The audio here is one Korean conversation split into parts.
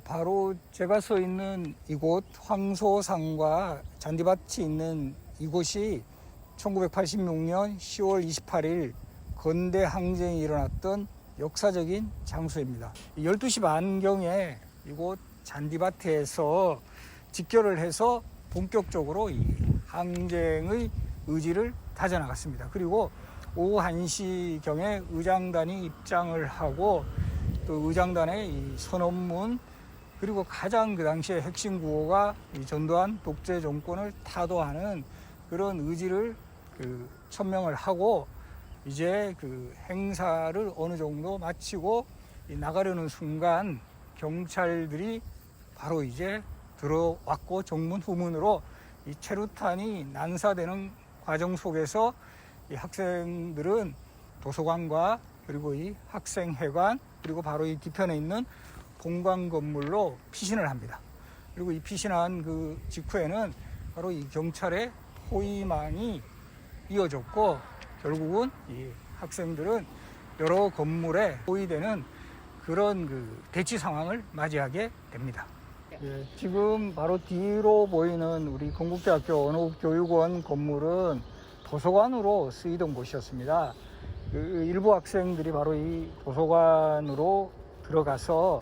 바로 제가 서 있는 이곳 황소상과 잔디밭이 있는 이곳이 1986년 10월 28일 건대 항쟁이 일어났던 역사적인 장소입니다. 12시 반경에 이곳 잔디밭에서 집결을 해서 본격적으로 이 항쟁의 의지를 다져나갔습니다. 그리고 오후 1시경에 의장단이 입장을 하고 또 의장단의 이 선언문 그리고 가장 그 당시에 핵심 구호가 이 전두환 독재 정권을 타도하는 그런 의지를 천명을 하고 이제 그 행사를 어느 정도 마치고 나가려는 순간 경찰들이 바로 이제 들어왔고 정문 후문으로 이 체류탄이 난사되는 과정 속에서 이 학생들은 도서관과 그리고 이 학생회관 그리고 바로 이 뒤편에 있는 본관 건물로 피신을 합니다. 그리고 이 피신한 그 직후에는 바로 이 경찰의 포위망이 이어졌고 결국은 이 학생들은 여러 건물에 포위되는 그런 그 대치 상황을 맞이하게 됩니다. 예, 지금 바로 뒤로 보이는 우리 건국대학교 언어교육원 건물은 도서관으로 쓰이던 곳이었습니다. 일부 학생들이 바로 이 도서관으로 들어가서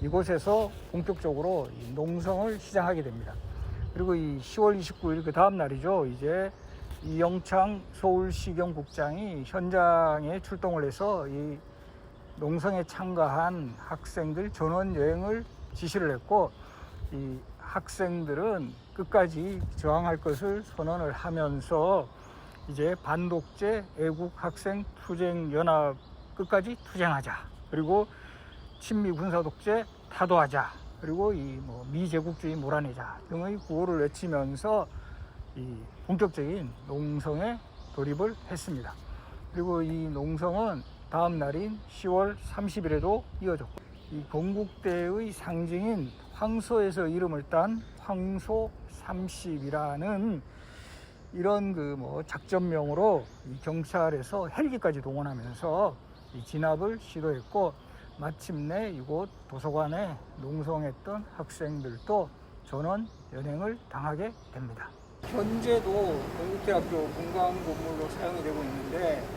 이곳에서 본격적으로 이 농성을 시작하게 됩니다. 그리고 이 10월 29일 그 다음 날이죠. 이제 이영창 서울시경국장이 현장에 출동을 해서 이 농성에 참가한 학생들 전원 여행을 지시를 했고 이 학생들은 끝까지 저항할 것을 선언을 하면서 이제 반독재 애국학생 투쟁연합 끝까지 투쟁하자. 그리고 친미 군사독재 타도하자. 그리고 이 미제국주의 몰아내자 등의 구호를 외치면서 이 본격적인 농성에 돌입을 했습니다. 그리고 이 농성은 다음 날인 10월 30일에도 이어졌고 이 건국대의 상징인 황소에서 이름을 딴 황소 30이라는 이런 작전명으로 이 경찰에서 헬기까지 동원하면서 이 진압을 시도했고 마침내 이곳 도서관에 농성했던 학생들도 전원 연행을 당하게 됩니다. 현재도 건국대학교 본관 건물로 사용이 되고 있는데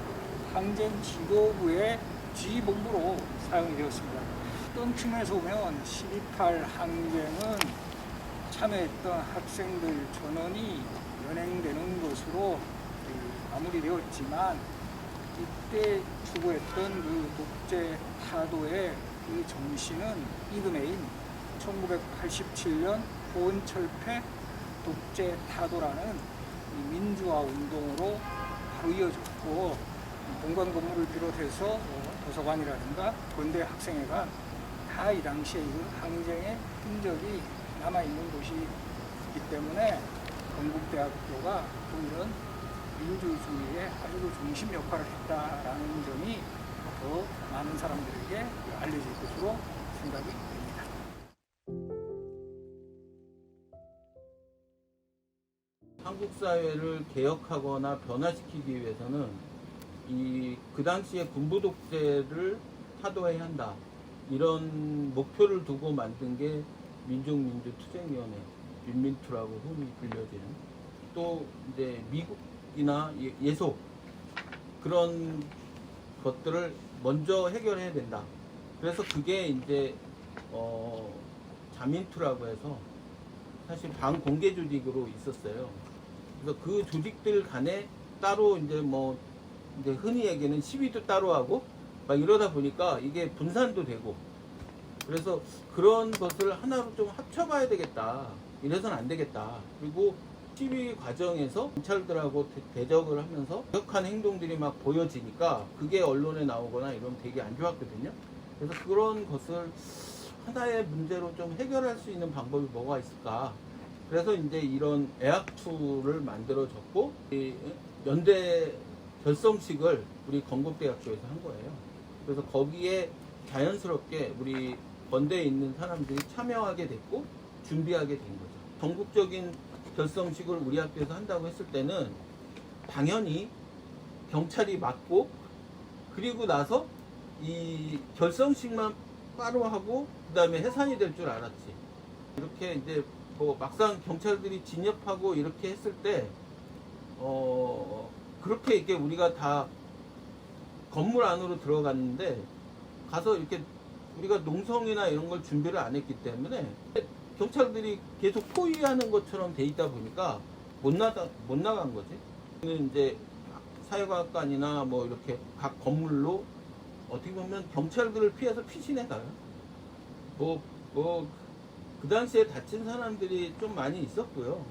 항쟁 지도부의 지휘본부로 사용이 되었습니다. 어떤 측면에서 보면 12.8 항쟁은 참여했던 학생들 전원이 연행되는 것으로 마무리되었지만 이때 추구했던 그 독재 타도의 그 정신은 이듬해인 1987년 호언철폐 독재 타도라는 민주화 운동으로 바로 이어졌고 본관 건물을 비롯해서 도서관이라든가 건대 학생회관 다 이 당시에 그 항쟁의 흔적이 남아있는 곳이기 때문에 건국대학교가 이런 민주주의의 아주 그 중심 역할을 했다라는 점이 더 많은 사람들에게 알려질 것으로 생각이 됩니다. 한국 사회를 개혁하거나 변화시키기 위해서는 그 당시에 군부 독재를 타도해야 한다. 이런 목표를 두고 만든 게 민중민주투쟁위원회, 민민투라고 흔히 불려지는 또 이제 미국이나 예속 그런 것들을 먼저 해결해야 된다. 그래서 그게 이제 자민투라고 해서 사실 반공개 조직으로 있었어요. 그래서 그 조직들 간에 따로 이제 이제 흔히 얘기는 시위도 따로 하고 막 이러다 보니까 이게 분산도 되고 그래서 그런 것을 하나로 좀 합쳐봐야 되겠다. 이래서는 안 되겠다. 그리고 시위 과정에서 경찰들하고 대적을 하면서 격한 행동들이 막 보여지니까 그게 언론에 나오거나 이러면 되게 안 좋았거든요. 그래서 그런 것을 하나의 문제로 좀 해결할 수 있는 방법이 뭐가 있을까. 그래서 이제 이런 애학투를 만들어졌고 연대 결성식을 우리 건국대학교에서 한 거예요. 그래서 거기에 자연스럽게 우리 건대에 있는 사람들이 참여하게 됐고 준비하게 된 거죠. 전국적인 결성식을 우리 학교에서 한다고 했을 때는 당연히 경찰이 맡고 그리고 나서 이 결성식만 따로 하고 그다음에 해산이 될 줄 알았지. 이렇게 이제 뭐 막상 경찰들이 진입하고 이렇게 했을 때 그렇게 이렇게 우리가 다 건물 안으로 들어갔는데 가서 이렇게 우리가 농성이나 이런 걸 준비를 안 했기 때문에 경찰들이 계속 포위하는 것처럼 돼 있다 보니까 못 나간 거지. 이제 사회과학관이나 뭐 이렇게 각 건물로 어떻게 보면 경찰들을 피해서 피신해 가요. 그 당시에 다친 사람들이 좀 많이 있었고요.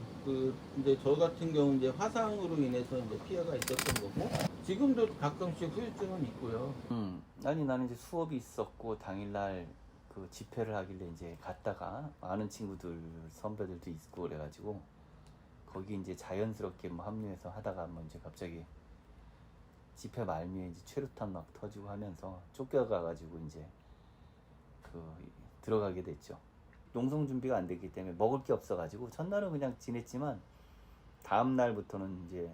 이제 저 같은 경우 이제 화상으로 인해서 이제 피해가 있었던 거고, 지금도 가끔씩 후유증은 있고요. 아니 나는 이제 수업이 있었고 당일날 그 집회를 하길래 이제 갔다가 아는 친구들 선배들도 있고 그래가지고 거기 이제 자연스럽게 뭐 합류해서 하다가 뭐 이제 갑자기 집회 말미에 이제 최루탄 막 터지고 하면서 쫓겨가가지고 이제 들어가게 됐죠. 농성 준비가 안 됐기 때문에 먹을 게 없어가지고 첫날은 그냥 지냈지만 다음 날부터는 이제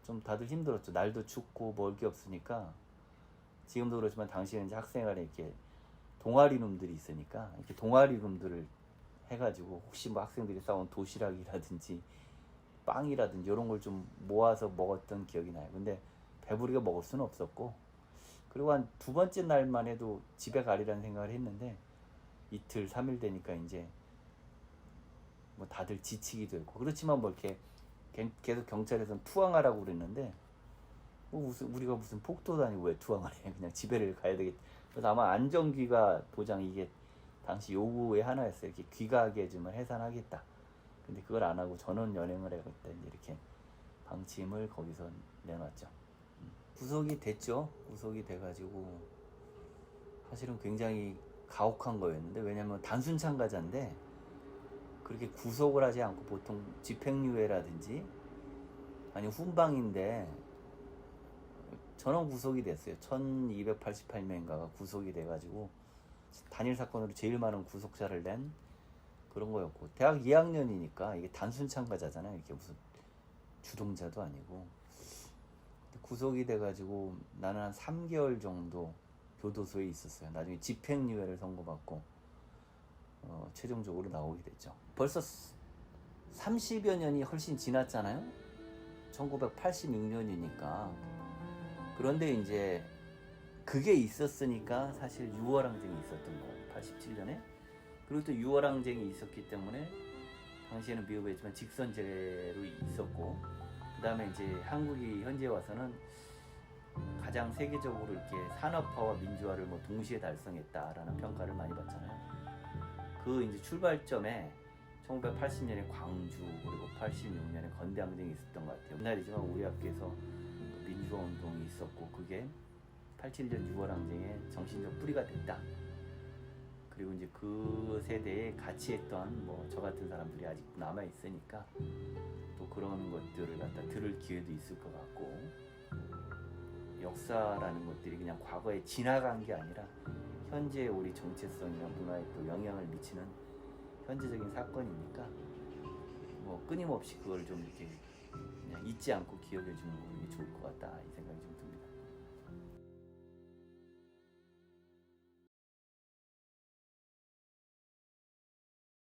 좀 다들 힘들었죠. 날도 춥고 먹을 게 없으니까. 지금도 그렇지만 당시에는 이제 학생활에 이렇게 동아리 룸들이 있으니까 이렇게 동아리 룸들을 해가지고 혹시 뭐 학생들이 싸운 도시락이라든지 빵이라든지 이런 걸 좀 모아서 먹었던 기억이 나요. 근데 배부르게 먹을 수는 없었고, 그리고 한 두 번째 날만 해도 집에 가리라는 생각을 했는데 이틀 3일 되니까 이제 뭐 다들 지치기도 했고, 그렇지만 뭐 이렇게 계속 경찰에서는 투항하라고 그랬는데 뭐 우리가 무슨 폭도도 아니고 왜 투항을 해. 그냥 집에를 가야 되겠다. 그래서 아마 안전귀가 보장, 이게 당시 요구의 하나였어요. 이렇게 귀가하게 해주면 해산하겠다. 근데 그걸 안 하고 전원 연행을 해야겠다. 이제 이렇게 방침을 거기서 내놨죠. 구속이 됐죠. 구속이 돼가지고 사실은 굉장히 가혹한 거였는데, 왜냐면 단순 참가자인데 그렇게 구속을 하지 않고 보통 집행유예라든지 아니면 훈방인데 전원 구속이 됐어요. 1288명인가가 구속이 돼가지고 단일 사건으로 제일 많은 구속자를 낸 그런 거였고, 대학 2학년이니까 이게 단순 참가자잖아요. 이게 무슨 주동자도 아니고. 구속이 돼가지고 나는 한 3개월 정도 교도소에 있었어요. 나중에 집행유예를 선고받고 최종적으로 나오게 됐죠. 벌써 30여 년이 훨씬 지났잖아요. 1986년이니까. 그런데 이제 그게 있었으니까 사실 유월항쟁이 있었던 거예요. 87년에. 그리고 또 유월항쟁이 있었기 때문에 당시에는 미흡했지만 직선제로 있었고, 그 다음에 이제 한국이 현재 와서는 가장 세계적으로 이렇게 산업화와 민주화를 뭐 동시에 달성했다라는 평가를 많이 받잖아요. 그 이제 출발점에 1980년에 광주, 그리고 86년에 건대항쟁이 있었던 것 같아요. 옛날이지만 우리 학교에서 민주화 운동이 있었고, 그게 87년 6월 항쟁의 정신적 뿌리가 됐다. 그리고 이제 그 세대에 같이 했던 뭐 저 같은 사람들이 아직 남아 있으니까 또 그런 것들을 갖다 들을 기회도 있을 것 같고, 역사라는 것들이 그냥 과거에 지나간 게 아니라 현재 우리 정체성이나 문화에 또 영향을 미치는 현재적인 사건이니까 뭐 끊임없이 그걸 좀 이렇게 그냥 잊지 않고 기억해 주는 게 좋을 것 같다, 이 생각이 좀 듭니다.